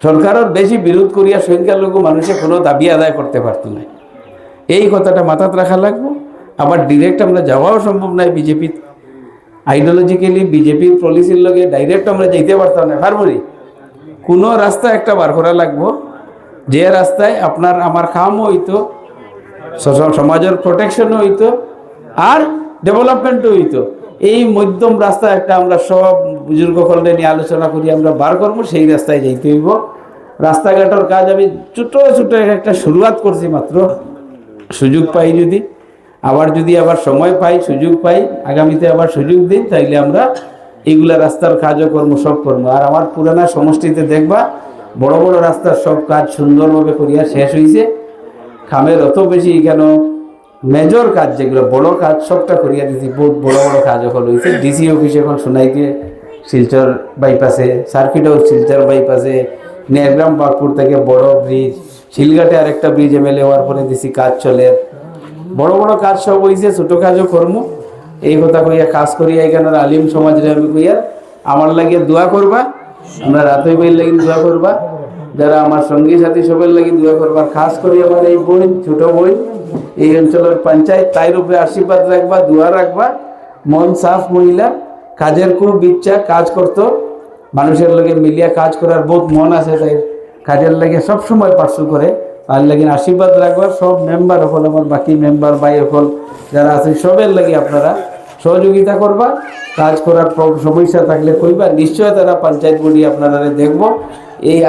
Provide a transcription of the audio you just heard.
সরকারের বেশি বিরোধ করিয়া সংখ্যালঘু মানুষের কোনো দাবি আদায় করতে পারতো না। এই কথাটা মাথায় রাখা লাগবো। আবার ডিরেক্ট আমরা যাওয়াও সম্ভব নয়। বিজেপি আইডিওলজিক্যালি বিজেপির পলিসির লগে ডাইরেক্ট আমরা যেতে পারতাম না। পারবই কোনো রাস্তা একটা বার করা লাগবো, যে রাস্তায় আপনার আমার কামও হইতো, সমাজের প্রোটেকশনও হইতো, আর ডেভেলপমেন্টও হইতো। এই মধ্যম রাস্তা একটা আমরা সব বুজুর্গ কলরে নিয়ে আলোচনা করি আমরা বার করবো, সেই রাস্তায় যাইতে হইব। রাস্তাঘাটের কাজ আমি ছোটো ছোটো একটা শুরুয়াত করছি মাত্র। সুযোগ পাই যদি আবার সময় পাই, সুযোগ পাই, আগামীতে আবার সুযোগ দিন, তাইলে আমরা এইগুলা রাস্তার কাজও করবো, সব করবো। আর আমার পুরানা সমষ্টিতে দেখবা বড় বড় রাস্তার সব কাজ সুন্দরভাবে করিয়া শেষ হয়েছে। খামের অত বেশি কেন, মেজর কাজ যেগুলো বড় কাজ সবটা করিয়া দিয়েছি। বহুত বড় বড় কাজ এখন হয়েছে। ডিসি অফিস এখন সোনাইকে শিলচর বাইপাসে, সার্কিট হাউস শিলচর বাইপাসে, নেরগ্রাম বাগপুর থেকে বড় ব্রিজ, শিলঘাটে আরেকটা ব্রিজ এমএলএ হওয়ার পরে দিছি, কাজ চলে। বড় বড় কাজ সব হয়েছে, ছোটো কাজও করবো। এই কথা কইয়া কাজ করিয়া এখানে আলিম সমাজের আমি কইয়া আমার লাগে দোয়া করবা, আমরা রাতে বইয়ের লাগি দোয়া করবা, যারা আমার সঙ্গী সাথী সবের লাগি দোয়া করবা। খাস করি আমার এই বোন, ছোট বোন, এই অঞ্চলের পঞ্চায়েত, তাইর উপরে আশীর্বাদ রাখবা, দোয়া রাখবা। মন সাফ মহিলা, কাজের খুব ইচ্ছা, কাজ করতো, মানুষের লগে মিলিয়া কাজ করার বহুত মন আছে, তাই কাজের লাগে সবসময় পার্সু করে। আর লাগে আশীর্বাদ রাখবা। সব মেম্বার হল, আমার বাকি মেম্বার ভাই হল যারা আছে, সবের লাগে আপনারা সহযোগিতা করবা। কাজ করার সমস্যা থাকলে কইবা, নিশ্চয় তারা পঞ্চায়েত বডি আপনারা দেখবো। এই